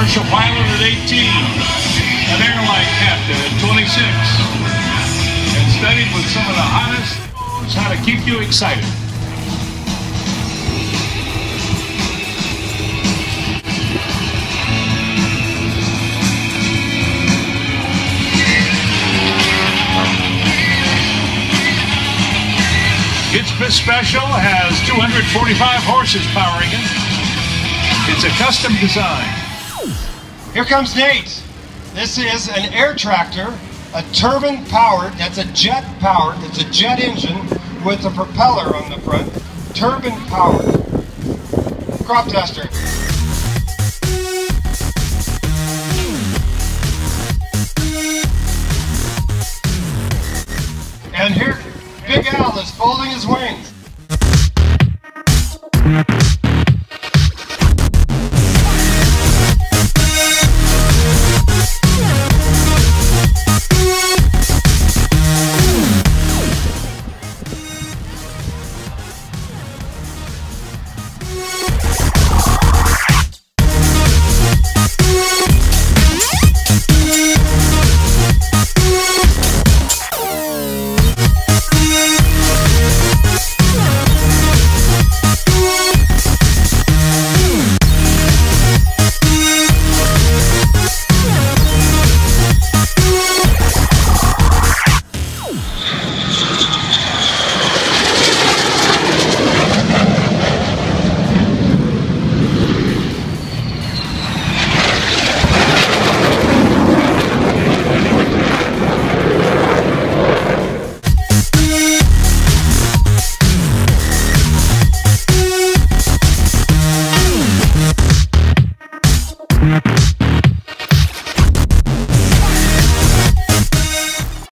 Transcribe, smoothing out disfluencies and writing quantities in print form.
commercial pilot at 18, an airline captain at 26, and studied with some of the hottest knows how to keep you excited. Its special has 245 horses powering it. It's a custom design. Here comes Nate. This is an air tractor, a turbine powered, that's a jet powered, it's a jet engine with a propeller on the front, turbine powered. Crop duster. And here, Big Al is folding his wings.